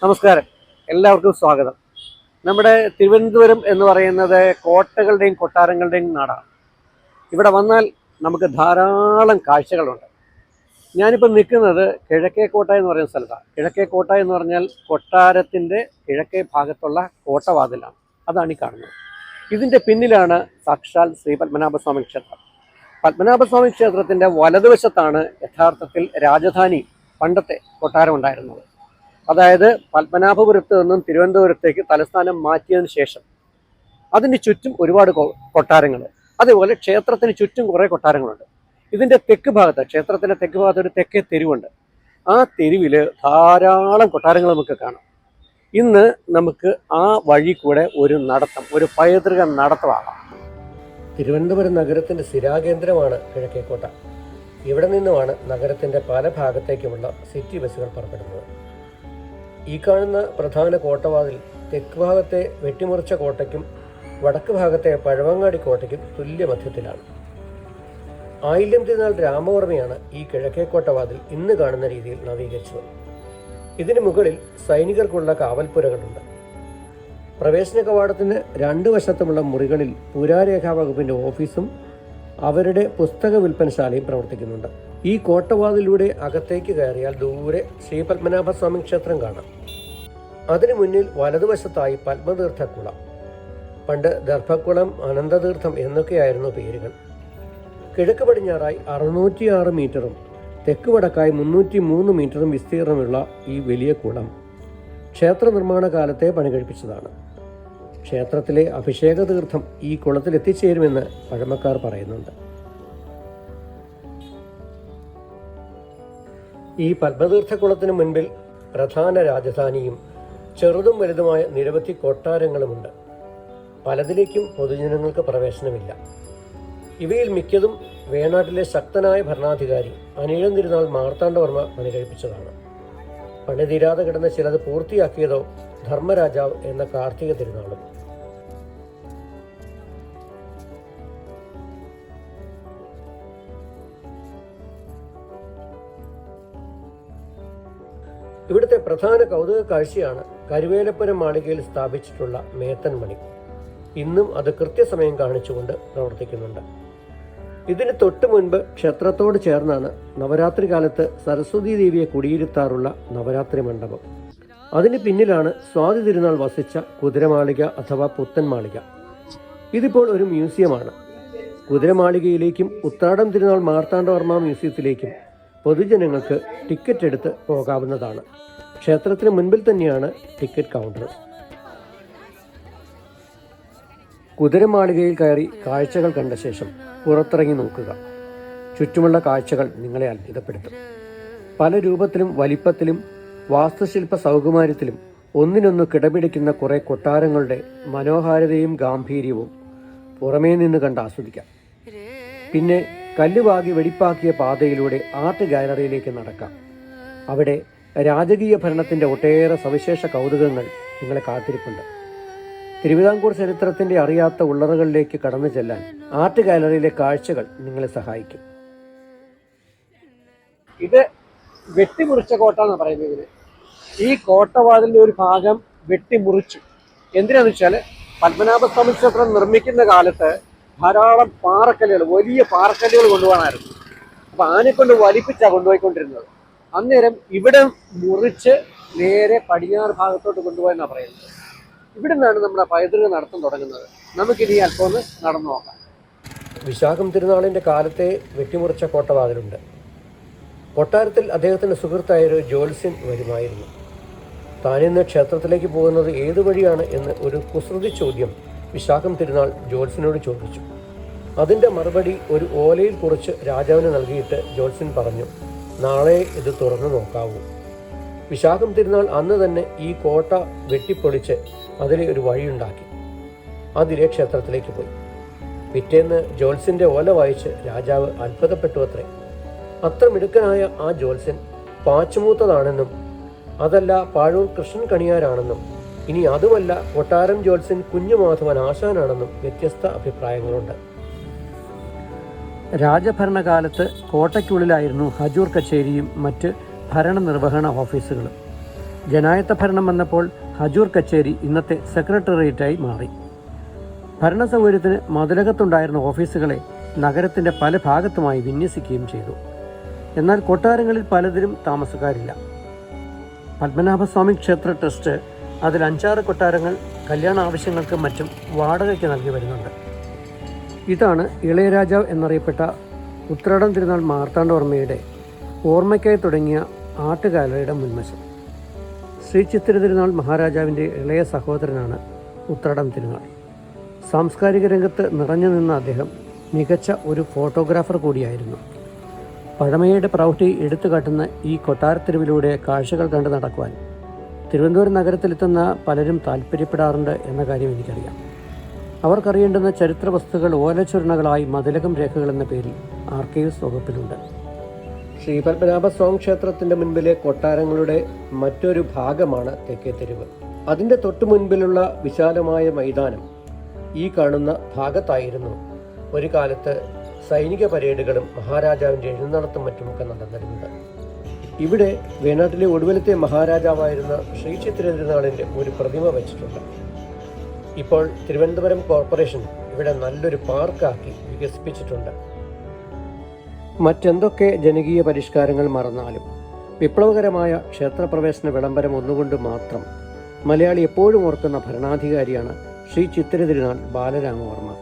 നമസ്കാരം, എല്ലാവർക്കും സ്വാഗതം. നമ്മുടെ തിരുവനന്തപുരം എന്ന് പറയുന്നത് കോട്ടകളുടെയും കൊട്ടാരങ്ങളുടെയും നാടാണ്. ഇവിടെ വന്നാൽ നമുക്ക് ധാരാളം കാഴ്ചകളുണ്ട്. ഞാനിപ്പോൾ നിൽക്കുന്നത് കിഴക്കേക്കോട്ട എന്ന് പറയുന്ന സ്ഥലത്താണ്. കിഴക്കേക്കോട്ട എന്ന് പറഞ്ഞാൽ കൊട്ടാരത്തിൻ്റെ കിഴക്കേ ഭാഗത്തുള്ള കോട്ടവാതിലാണ്. അതാണ് ഈ കാണുന്നത്. ഇതിൻ്റെ പിന്നിലാണ് സാക്ഷാൽ ശ്രീ പത്മനാഭസ്വാമി ക്ഷേത്രം. പത്മനാഭസ്വാമി ക്ഷേത്രത്തിൻ്റെ വലതുവശത്താണ് യഥാർത്ഥത്തിൽ രാജധാനി പണ്ടത്തെ കൊട്ടാരം ഉണ്ടായിരുന്നത്. അതായത് പത്മനാഭപുരത്ത് നിന്നും തിരുവനന്തപുരത്തേക്ക് തലസ്ഥാനം മാറ്റിയതിന് ശേഷം അതിന് ചുറ്റും ഒരുപാട് കൊട്ടാരങ്ങൾ, അതേപോലെ ക്ഷേത്രത്തിന് ചുറ്റും കുറേ കൊട്ടാരങ്ങളുണ്ട്. ഇതിൻ്റെ തെക്ക് ഭാഗത്ത്, ക്ഷേത്രത്തിൻ്റെ തെക്ക് ഭാഗത്ത് ഒരു തെക്കേ തെരുവുണ്ട്. ആ തെരുവിൽ ധാരാളം കൊട്ടാരങ്ങൾ നമുക്ക് കാണാം. ഇന്ന് നമുക്ക് ആ വഴി കൂടെ ഒരു നടത്തം, ഒരു പൈതൃക നടത്തമാകാം. തിരുവനന്തപുരം നഗരത്തിൻ്റെ സ്ഥിരാകേന്ദ്രമാണ് കിഴക്കേക്കോട്ട. ഇവിടെ നിന്നുമാണ് നഗരത്തിൻ്റെ പല ഭാഗത്തേക്കുമുള്ള സിറ്റി ബസ്സുകൾ പുറപ്പെടുന്നത്. ഈ കാണുന്ന പ്രധാന കോട്ടവാതിൽ തെക്ക് ഭാഗത്തെ വെട്ടിമുറിച്ച കോട്ടയ്ക്കും വടക്ക് ഭാഗത്തെ പഴവങ്ങാടി കോട്ടയ്ക്കും തുല്യ മധ്യത്തിലാണ്. ആയില്യം തിരുനാൾ രാമവർമ്മയാണ് ഈ കിഴക്കേക്കോട്ടവാതിൽ ഇന്ന് കാണുന്ന രീതിയിൽ നവീകരിച്ചത്. ഇതിന് മുകളിൽ സൈനികർക്കുള്ള കാവൽപ്പുരകളുണ്ട്. പ്രവേശന കവാടത്തിന് രണ്ട് വശത്തുമുള്ള മുറികളിൽ പുരാരേഖാ വകുപ്പിൻ്റെ ഓഫീസും അവരുടെ പുസ്തക വിൽപ്പനശാലയും പ്രവർത്തിക്കുന്നുണ്ട്. ഈ കോട്ടവാതിലൂടെ അകത്തേക്ക് കയറിയാൽ ദൂരെ ശ്രീ പത്മനാഭസ്വാമി ക്ഷേത്രം കാണാം. അതിനു മുന്നിൽ വലതുവശത്തായി പത്മതീർത്ഥക്കുളം. പണ്ട് ദർഭക്കുളം, അനന്തതീർത്ഥം എന്നൊക്കെയായിരുന്നു പേരുകൾ. കിഴക്ക് പടിഞ്ഞാറായി 606 മീറ്ററും തെക്ക് വടക്കായി 303 മീറ്ററും വിസ്തീർണമുള്ള ഈ വലിയ കുളം ക്ഷേത്ര നിർമ്മാണ കാലത്തെ പണികഴിപ്പിച്ചതാണ്. ക്ഷേത്രത്തിലെ അഭിഷേക തീർത്ഥം ഈ കുളത്തിൽ എത്തിച്ചേരുമെന്ന് പഴമക്കാർ പറയുന്നുണ്ട്. ഈ പത്മതീർത്ഥക്കുളത്തിന് മുൻപിൽ പ്രധാന രാജധാനിയും ചെറുതും വലുതുമായ നിരവധി കൊട്ടാരങ്ങളുമുണ്ട്. പലതിലേക്കും പൊതുജനങ്ങൾക്ക് പ്രവേശനമില്ല. ഇവയിൽ മിക്കതും വേണാട്ടിലെ ശക്തനായ ഭരണാധികാരി അനിഴം തിരുനാൾ മാർത്താണ്ഡവർമ്മ പണികഴിപ്പിച്ചതാണ്. പണിതീരാതെ കിടന്ന ചിലത് പൂർത്തിയാക്കിയതോ ധർമ്മരാജാവ് എന്ന കാർത്തിക തിരുനാളും. ഇവിടുത്തെ പ്രധാന കൗതുക കാഴ്ചയാണ് കരുവേലപ്പുരം മാളികയിൽ സ്ഥാപിച്ചിട്ടുള്ള മേത്തൻ മണി. ഇന്നും അത് കൃത്യസമയം കാണിച്ചുകൊണ്ട് പ്രവർത്തിക്കുന്നുണ്ട്. ഇതിന് തൊട്ട് മുൻപ് ക്ഷേത്രത്തോട് ചേർന്നാണ് നവരാത്രി കാലത്ത് സരസ്വതി ദേവിയെ കുടിയിരുത്താറുള്ള നവരാത്രി മണ്ഡപം. അതിന് പിന്നിലാണ് സ്വാതി തിരുനാൾ വസിച്ച കുതിരമാളിക അഥവാ പുത്തൻ മാളിക. ഇതിപ്പോൾ ഒരു മ്യൂസിയമാണ്. കുതിരമാളികയിലേക്കും ഉത്രാടം തിരുനാൾ മാർത്താണ്ഡവർമ്മ മ്യൂസിയത്തിലേക്കും പൊതുജനങ്ങൾക്ക് ടിക്കറ്റ് എടുത്ത് പോകാവുന്നതാണ്. ക്ഷേത്രത്തിന് മുൻപിൽ തന്നെയാണ് ടിക്കറ്റ് കൗണ്ടർ. കുതിരമാളികയിൽ കയറി കാഴ്ചകൾ കണ്ട ശേഷം പുറത്തിറങ്ങി നോക്കുക. ചുറ്റുമുള്ള കാഴ്ചകൾ നിങ്ങളെ അത്ഭുതപ്പെടുത്തും. പല രൂപത്തിലും വലിപ്പത്തിലും വാസ്തുശില്പ സൗകുമാര്യത്തിലും ഒന്നിനൊന്ന് കിടപിടിക്കുന്ന കുറേ കൊട്ടാരങ്ങളുടെ മനോഹാരിതയും ഗാംഭീര്യവും പുറമേ നിന്ന് കണ്ട് ആസ്വദിക്കാം. പിന്നെ കല്ലുവാകി വെടിപ്പാക്കിയ പാതയിലൂടെ ആർട്ട് ഗാലറിയിലേക്ക് നടക്കാം. അവിടെ രാജകീയ ഭരണത്തിൻ്റെ ഒട്ടേറെ സവിശേഷ കൗതുകങ്ങൾ നിങ്ങളെ കാത്തിരിപ്പുണ്ട്. തിരുവിതാംകൂർ ചരിത്രത്തിൻ്റെ അറിയാത്ത ഉള്ളറകളിലേക്ക് കടന്നു ചെല്ലാൻ ആർട്ട് ഗാലറിയിലെ കാഴ്ചകൾ നിങ്ങളെ സഹായിക്കും. ഇത് വെട്ടിമുറിച്ച കോട്ട എന്ന് പറയുന്നത്. ഈ കോട്ടവാതിലിൻ്റെ ഒരു ഭാഗം വെട്ടിമുറിച്ചു. എന്തിനാന്ന് വെച്ചാൽ പത്മനാഭസ്വാമി ക്ഷേത്രം നിർമ്മിക്കുന്ന കാലത്ത് ധാരാളം പാറക്കല്ലുകൾ, വലിയ പാറക്കല്ലുകൾ കൊണ്ടുപോകാനായിരുന്നു. അപ്പോൾ ആനെക്കൊണ്ട് വലിപ്പിച്ചാണ് കൊണ്ടുപോയിക്കൊണ്ടിരുന്നത്. അന്നേരം ഇവിടെ മുറിച്ച് നേരെ പടിഞ്ഞാറ് ഭാഗത്തോട്ട് കൊണ്ടുപോയെന്നാണ് പറയുന്നത്. ഇവിടെ നിന്നാണ് നമ്മുടെ പൈതൃക നടത്തം തുടങ്ങുന്നത്. നമുക്കിനി അല്പം ഒന്ന് നടന്നു നോക്കാം. വിശാഖം തിരുനാളിൻ്റെ കാലത്തെ വെട്ടിമുറിച്ച കോട്ടവാതിലുണ്ട്. കൊട്ടാരത്തിൽ അദ്ദേഹത്തിൻ്റെ സുഹൃത്തായൊരു ജ്യോത്സ്യൻ വരുമായിരുന്നു. താനിന്ന് ക്ഷേത്രത്തിലേക്ക് പോകുന്നത് ഏതു വഴിയാണ് എന്ന് ഒരു കുസൃതി ചോദ്യം വിശാഖം തിരുനാൾ ജ്യോത്സ്യനോട് ചോദിച്ചു. അതിൻ്റെ മറുപടി ഒരു ഓലയിൽ കുറിച്ച് രാജാവിന് നൽകിയിട്ട് ജ്യോത്സ്യൻ പറഞ്ഞു, നാളെ ഇത് തുറന്നു നോക്കാവൂ. വിശാഖം തിരുനാൾ അന്ന് തന്നെ ഈ കോട്ട വെട്ടിപ്പൊളിച്ച് അതിലെ ഒരു വഴിയുണ്ടാക്കി അതിലെ ക്ഷേത്രത്തിലേക്ക് പോയി. പിറ്റേന്ന് ജ്യോത്സ്യൻ്റെ ഓല വായിച്ച് രാജാവ് അത്ഭുതപ്പെട്ടു അത്രേ. അത്ര മിടുക്കനായ ആ ജ്യോത്സ്യൻ പാച്ചുമൂത്തതാണെന്നും അതല്ല പാഴൂർ കൃഷ്ണൻ കണിയാരാണെന്നും ഇനി അതുമല്ല കൊട്ടാരം ജ്യോത്സ്യൻ കുഞ്ഞുമാധവൻ ആശാനാണെന്നും വ്യത്യസ്ത അഭിപ്രായങ്ങളുണ്ട്. രാജഭരണകാലത്ത് കോട്ടയ്ക്കുള്ളിലായിരുന്നു ഹജൂർ കച്ചേരിയും മറ്റ് ഭരണനിർവഹണ ഓഫീസുകളും. ജനായത്ത ഭരണം വന്നപ്പോൾ ഹജൂർ കച്ചേരി ഇന്നത്തെ സെക്രട്ടേറിയറ്റായി മാറി. ഭരണ സൗകര്യത്തിന് മതിലകത്തുണ്ടായിരുന്ന ഓഫീസുകളെ നഗരത്തിൻ്റെ പല ഭാഗത്തുമായി വിന്യസിക്കുകയും ചെയ്തു. എന്നാൽ കൊട്ടാരങ്ങളിൽ പലതിലും താമസക്കാരില്ല. പത്മനാഭസ്വാമി ക്ഷേത്ര ട്രസ്റ്റ് അതിൽ 5-6 കൊട്ടാരങ്ങൾ കല്യാണ ആവശ്യങ്ങൾക്കും മറ്റും വാടകയ്ക്ക് നൽകി വരുന്നുണ്ട്. ഇതാണ് ഇളയരാജാവ് എന്നറിയപ്പെട്ട ഉത്രാടം തിരുനാൾ മാർത്താണ്ഡവർമ്മയുടെ ഓർമ്മയ്ക്കായി തുടങ്ങിയ ആർട്ട് ഗാലറിയുടെ മുൻവശം. ശ്രീ ചിത്തിര തിരുനാൾ മഹാരാജാവിൻ്റെ ഇളയ സഹോദരനാണ് ഉത്രാടം തിരുനാൾ. സാംസ്കാരിക രംഗത്ത് നിറഞ്ഞു നിന്ന അദ്ദേഹം മികച്ച ഒരു ഫോട്ടോഗ്രാഫർ കൂടിയായിരുന്നു. പഴമയുടെ പ്രൗഢി എടുത്തു കാട്ടുന്ന ഈ കൊട്ടാരത്തെരുവിലൂടെ കാഴ്ചകൾ കണ്ടു നടക്കുവാൻ തിരുവനന്തപുരം നഗരത്തിലെത്തുന്ന പലരും താല്പര്യപ്പെടാറുണ്ട് എന്ന കാര്യം എനിക്കറിയാം. അവർക്കറിയേണ്ടുന്ന ചരിത്ര വസ്തുക്കൾ ഓലച്ചുരുണകളായി മതിലകം രേഖകൾ എന്ന പേരിൽ ആർക്കൈവ്സ് വകുപ്പിലുണ്ട്. ശ്രീ പത്മനാഭസ്വാമി ക്ഷേത്രത്തിൻ്റെ മുൻപിലെ കൊട്ടാരങ്ങളുടെ മറ്റൊരു ഭാഗമാണ് തെക്കേ തെരുവ്. അതിൻ്റെ തൊട്ടു മുൻപിലുള്ള വിശാലമായ മൈതാനം ഈ കാണുന്ന ഭാഗത്തായിരുന്നു ഒരു കാലത്ത് സൈനിക പരേഡുകളും മഹാരാജാവിൻ്റെ എഴുന്നള്ളത്തും മറ്റുമൊക്കെ നടന്നിരുന്നത്. ഇവിടെ വേണാട്ടിലെ ഒടുവിലത്തെ മഹാരാജാവായിരുന്ന ശ്രീ ചിത്തിര തിരുനാളിൻ്റെ ഒരു പ്രതിമ വച്ചിട്ടുണ്ട്. ഇപ്പോൾ തിരുവനന്തപുരം കോർപ്പറേഷൻ ഇവിടെ നല്ലൊരു പാർക്കാക്കി വികസിപ്പിച്ചിട്ടുണ്ട്. മറ്റെന്തൊക്കെ ജനകീയ പരിഷ്കാരങ്ങൾ മറന്നാലും വിപ്ലവകരമായ ക്ഷേത്രപ്രവേശന വിളംബരം ഒന്നുകൊണ്ട് മാത്രം മലയാളി എപ്പോഴും ഓർക്കുന്ന ഭരണാധികാരിയാണ് ശ്രീ ചിത്തിര തിരുനാൾ ബാലരാമവർമ്മ.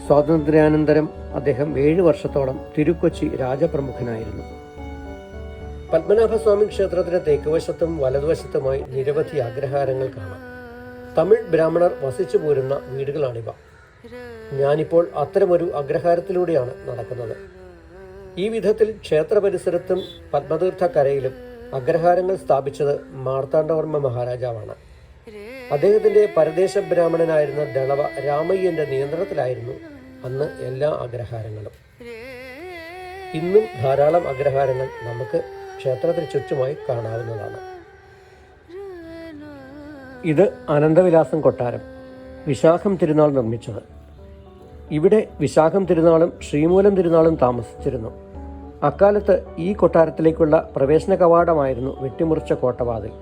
സ്വാതന്ത്ര്യാനന്തരം അദ്ദേഹം 7 വർഷത്തോളം തിരുക്കൊച്ചി രാജപ്രമുഖനായിരുന്നു. പത്മനാഭസ്വാമി ക്ഷേത്രത്തിന്റെ തെക്കുവശത്തും വലതുവശത്തുമായി നിരവധി അഗ്രഹാരങ്ങൾ കാണാം. തമിഴ് ബ്രാഹ്മണർ വസിച്ചു പോരുന്ന വീടുകളാണിവ. ഞാനിപ്പോൾ അത്തരമൊരു അഗ്രഹാരത്തിലൂടെയാണ് നടക്കുന്നത്. ഈ വിധത്തിൽ ക്ഷേത്ര പരിസരത്തും പത്മതീർത്ഥക്കരയിലും അഗ്രഹാരങ്ങൾ സ്ഥാപിച്ചത് മാർത്താണ്ഡവർമ്മ മഹാരാജാവാണ്. അദ്ദേഹത്തിന്റെ പരദേശ ബ്രാഹ്മണനായിരുന്ന ദളവ രാമയ്യന്റെ നിയന്ത്രണത്തിലായിരുന്നു അന്ന് എല്ലാ അഗ്രഹാരങ്ങളും. ഇന്നും ധാരാളം അഗ്രഹാരങ്ങൾ നമുക്ക് ക്ഷേത്രത്തിന് ചുറ്റുമായി കാണാവുന്നതാണ്. ഇത് അനന്തവിലാസം കൊട്ടാരം, വിശാഖം തിരുനാൾ നിർമ്മിച്ചത്. ഇവിടെ വിശാഖം തിരുനാളും ശ്രീമൂലം തിരുനാളും താമസിച്ചിരുന്നു. അക്കാലത്ത് ഈ കൊട്ടാരത്തിലേക്കുള്ള പ്രവേശന കവാടമായിരുന്നു വെട്ടിമുറിച്ച കോട്ടവാതിൽ.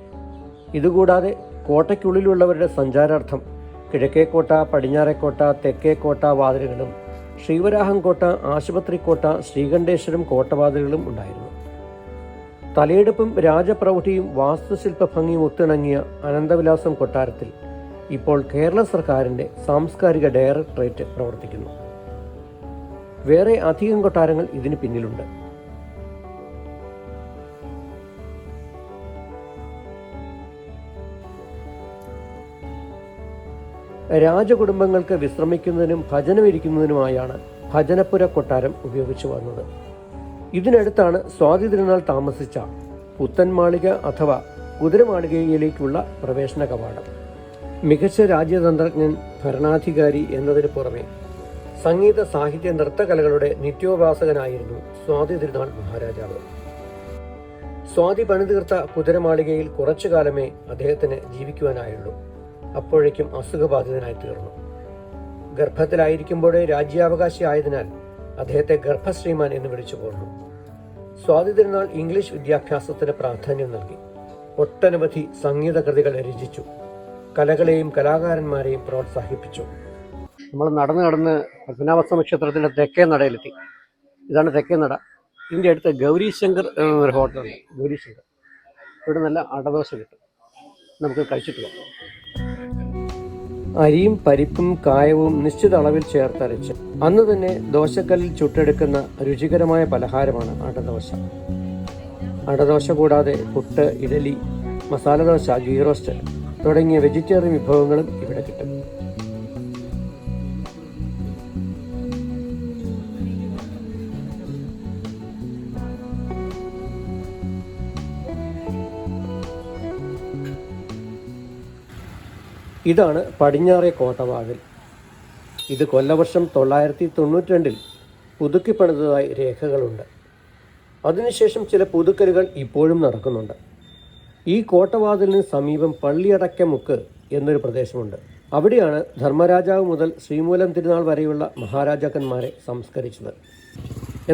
ഇതുകൂടാതെ കോട്ടയ്ക്കുള്ളിലുള്ളവരുടെ സഞ്ചാരാർത്ഥം കിഴക്കേക്കോട്ട, പടിഞ്ഞാറേക്കോട്ട, തെക്കേക്കോട്ട വാതിലുകളും ശ്രീവരാഹംകോട്ട, ആശുപത്രിക്കോട്ട, ശ്രീകണ്ഠേശ്വരം കോട്ടവാതിലുകളും ഉണ്ടായിരുന്നു. തലയെടുപ്പും രാജപ്രൗഢിയും വാസ്തുശില്പ ഭംഗിയും ഒത്തിണങ്ങിയ അനന്തവിലാസം കൊട്ടാരത്തിൽ ഇപ്പോൾ കേരള സർക്കാരിൻ്റെ സാംസ്കാരിക ഡയറക്ടറേറ്റ് പ്രവർത്തിക്കുന്നു. വേറെ അധികം കൊട്ടാരങ്ങൾ ഇതിന് പിന്നിലുണ്ട്. രാജകുടുംബങ്ങൾക്ക് വിശ്രമിക്കുന്നതിനും ഭജനമിരിക്കുന്നതിനുമായാണ് ഭജനപ്പുര കൊട്ടാരം ഉപയോഗിച്ചു വന്നത്. ഇതിനടുത്താണ് സ്വാതി തിരുനാൾ താമസിച്ച പുത്തൻമാളിക അഥവാ കുതിരമാളികയിലേക്കുള്ള പ്രവേശന കവാടം. മികച്ച രാജ്യതന്ത്രജ്ഞൻ, ഭരണാധികാരി എന്നതിന് പുറമെ സംഗീത, സാഹിത്യ, നൃത്തകലകളുടെ നിത്യോപാസകനായിരുന്നു സ്വാതി തിരുനാൾ മഹാരാജാവ്. സ്വാതി പണിതീർത്ത കുതിരമാളികയിൽ കുറച്ചു കാലമേ അദ്ദേഹത്തിന് ജീവിക്കുവാനായുള്ളൂ. അപ്പോഴേക്കും അസുഖബാധിതനായി തീർന്നു. ഗർഭത്തിലായിരിക്കുമ്പോഴേ രാജ്യാവകാശി ആയതിനാൽ അദ്ദേഹത്തെ ഗർഭശ്രീമാൻ എന്ന് വിളിച്ചു പോന്നു. സ്വാതി തിരുനാൾ ഇംഗ്ലീഷ് വിദ്യാഭ്യാസത്തിന് പ്രാധാന്യം നൽകി. ഒട്ടനവധി സംഗീത കൃതികൾ രചിച്ചു. കലകളെയും കലാകാരന്മാരെയും പ്രോത്സാഹിപ്പിച്ചു. നമ്മൾ നടന്ന് പത്മനാഭസ്വാമി ക്ഷേത്രത്തിൻ്റെ തെക്കേ നടയിലെത്തി. ഇതാണ് തെക്കേ നട. ഇതിൻ്റെ അടുത്ത് ഗൗരീശങ്കർ എന്നൊരു ഹോട്ടലുണ്ട്. ഗൗരീശങ്കർ ഇവിടെ നല്ല അടദോശ കിട്ടും. നമുക്ക് കഴിച്ചിട്ട് പോകാം. അരിയും പരിപ്പും കായവും നിശ്ചിത അളവിൽ ചേർത്തരച്ച് അന്ന് തന്നെ ദോശക്കല്ലിൽ ചുട്ടെടുക്കുന്ന രുചികരമായ പലഹാരമാണ് അടദോശ. അടദോശ കൂടാതെ പുട്ട്, ഇഡലി, മസാലദോശ, ഗീ റോസ്റ്റ് തുടങ്ങിയ വെജിറ്റേറിയൻ വിഭവങ്ങളും ഇവിടെ കിട്ടും. ഇതാണ് പടിഞ്ഞാറേ കോട്ടവാതിൽ. ഇത് കൊല്ലവർഷം 992 പുതുക്കിപ്പണിതതായി രേഖകളുണ്ട്. അതിനുശേഷം ചില പുതുക്കലുകൾ ഇപ്പോഴും നടക്കുന്നുണ്ട്. ഈ കോട്ടവാതിലിന് സമീപം പള്ളിയടക്കമുക്ക് എന്നൊരു പ്രദേശമുണ്ട്. അവിടെയാണ് ധർമ്മരാജാവ് മുതൽ ശ്രീമൂലം തിരുനാൾ വരെയുള്ള മഹാരാജാക്കന്മാരെ സംസ്കരിച്ചത്.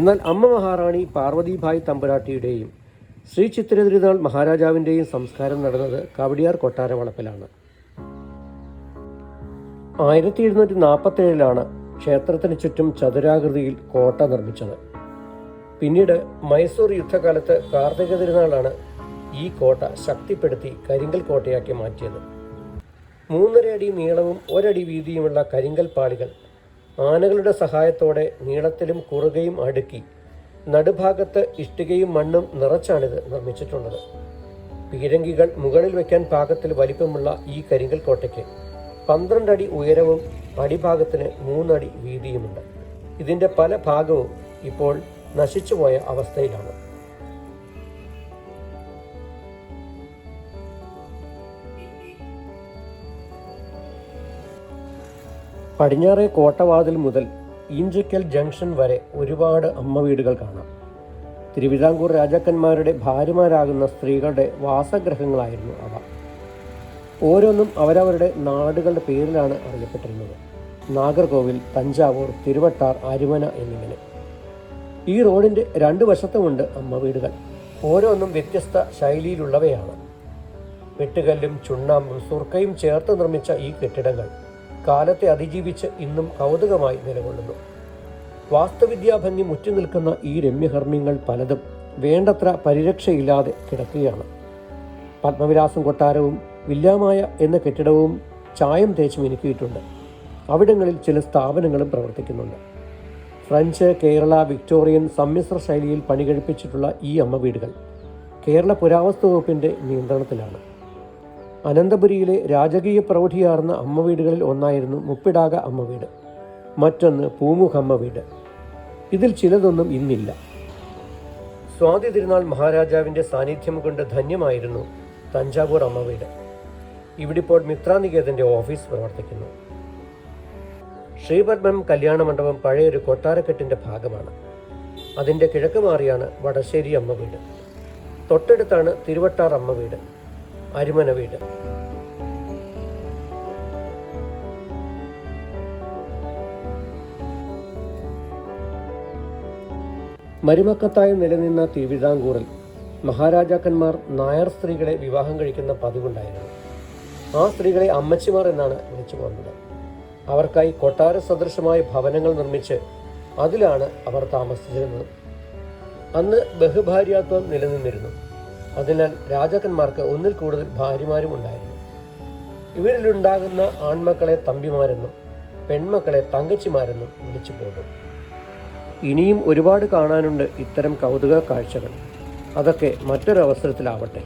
എന്നാൽ അമ്മ മഹാറാണി പാർവതിഭായ് തമ്പുരാട്ടിയുടെയും ശ്രീ ചിത്തിര തിരുനാൾ മഹാരാജാവിൻ്റെയും സംസ്കാരം നടന്നത് കവടിയാർ കൊട്ടാര വളപ്പിലാണ്. 1747 ക്ഷേത്രത്തിന് ചുറ്റും ചതുരാകൃതിയിൽ കോട്ട നിർമ്മിച്ചത്. പിന്നീട് മൈസൂർ യുദ്ധകാലത്ത് കാർത്തിക തിരുനാളാണ് ഈ കോട്ട ശക്തിപ്പെടുത്തി കരിങ്കൽ കോട്ടയാക്കി മാറ്റിയത്. 3.5 അടി നീളവും 1 അടി വീതിയുമുള്ള കരിങ്കൽ പാളികൾ ആനകളുടെ സഹായത്തോടെ നീളത്തിലും കുറുകയും അടുക്കി നടുഭാഗത്ത് ഇഷ്ടികയും മണ്ണും നിറച്ചാണിത് നിർമ്മിച്ചിട്ടുള്ളത്. പീരങ്കികൾ മുകളിൽ വയ്ക്കാൻ പാകത്തിൽ വലിപ്പമുള്ള ഈ കരിങ്കൽ കോട്ടയ്ക്ക് 12 അടി ഉയരവും അടിഭാഗത്തിന് 3 അടി വീതിയുമുണ്ട്. ഇതിൻ്റെ പല ഭാഗവും ഇപ്പോൾ നശിച്ചുപോയ അവസ്ഥയിലാണ്. പടിഞ്ഞാറേ കോട്ടവാതിൽ മുതൽ ഈഞ്ചക്കൽ ജംഗ്ഷൻ വരെ ഒരുപാട് അമ്മ വീടുകൾ കാണാം. തിരുവിതാംകൂർ രാജാക്കന്മാരുടെ ഭാര്യമാരാകുന്ന സ്ത്രീകളുടെ വാസഗ്രഹങ്ങളായിരുന്നു അവ. ഓരോന്നും അവരവരുടെ നാടുകളുടെ പേരിലാണ് അറിയപ്പെട്ടിരുന്നത്. നാഗർകോവിൽ, തഞ്ചാവൂർ, തിരുവട്ടാർ, അരിമന എന്നിങ്ങനെ. ഈ റോഡിൻ്റെ 2 വശത്തുമുണ്ട് അമ്മ വീടുകൾ. ഓരോന്നും വ്യത്യസ്ത ശൈലിയിലുള്ളവയാണ്. വെട്ടുകല്ലും ചുണ്ണാമ്പും സുർക്കയും ചേർത്ത് നിർമ്മിച്ച ഈ കെട്ടിടങ്ങൾ കാലത്തെ അതിജീവിച്ച് ഇന്നും കൗതുകമായി നിലകൊള്ളുന്നു. വാസ്തുവിദ്യാഭംഗി മുറ്റുനിൽക്കുന്ന ഈ രമ്യഹർമ്മ്യങ്ങൾ പലതും വേണ്ടത്ര പരിരക്ഷയില്ലാതെ കിടക്കുകയാണ്. പത്മവിലാസം കൊട്ടാരവും വില്ലാമായ എന്ന കെട്ടിടവും ചായം തേച്ച് മിനുക്കിയിട്ടുണ്ട്. അവിടങ്ങളിൽ ചില സ്ഥാപനങ്ങളും പ്രവർത്തിക്കുന്നുണ്ട്. ഫ്രഞ്ച്, കേരള, വിക്ടോറിയൻ സമ്മിശ്ര ശൈലിയിൽ പണികഴിപ്പിച്ചിട്ടുള്ള ഈ അമ്മ വീടുകൾ കേരള പുരാവസ്തു വകുപ്പിൻ്റെ നിയന്ത്രണത്തിലാണ്. അനന്തപുരിയിലെ രാജകീയ പ്രൗഢിയാർന്ന അമ്മ വീടുകളിൽ ഒന്നായിരുന്നു മുപ്പിടാക അമ്മ വീട്. മറ്റൊന്ന് പൂമുഖമ്മ വീട്. ഇതിൽ ചിലതൊന്നും ഇന്നില്ല. സ്വാതി തിരുനാൾ മഹാരാജാവിൻ്റെ സാന്നിധ്യം കൊണ്ട് ധന്യമായിരുന്നു തഞ്ചാവൂർ അമ്മ വീട്. ഇവിടിപ്പോൾ മിത്രാനികേതൻ്റെ ഓഫീസ് പ്രവർത്തിക്കുന്നു. ശ്രീപത്മം കല്യാണ മണ്ഡപം പഴയൊരു കൊട്ടാരക്കെട്ടിൻ്റെ ഭാഗമാണ്. അതിൻ്റെ കിഴക്ക് മാറിയാണ് വടശ്ശേരി അമ്മ വീട്. തൊട്ടടുത്താണ് തിരുവട്ടാർ അമ്മ വീട്, അരിമന വീട്. മരുമക്കത്തായി നിലനിന്ന തിരുവിതാംകൂറിൽ മഹാരാജാക്കന്മാർ നായർ സ്ത്രീകളെ വിവാഹം കഴിക്കുന്ന പതിവുണ്ടായിരുന്നു. ആ സ്ത്രീകളെ അമ്മച്ചിമാർ എന്നാണ് വിളിച്ചു പോകുന്നത്. അവർക്കായി കൊട്ടാര സദൃശമായ ഭവനങ്ങൾ നിർമ്മിച്ച് അതിലാണ് അവർ താമസിച്ചിരുന്നത്. അന്ന് ബഹുഭാര്യാത്വം നിലനിന്നിരുന്നു. അതിനാൽ രാജാക്കന്മാർക്ക് ഒന്നിൽ കൂടുതൽ ഭാര്യമാരും ഉണ്ടായിരുന്നു. ഇവരിലുണ്ടാകുന്ന ആൺമക്കളെ തമ്പിമാരെന്നും പെൺമക്കളെ തങ്കച്ചിമാരെന്നും വിളിച്ചു പോകും. ഇനിയും ഒരുപാട് കാണാനുണ്ട് ഇത്തരം കൗതുക കാഴ്ചകൾ. അതൊക്കെ മറ്റൊരവസരത്തിലാവട്ടെ.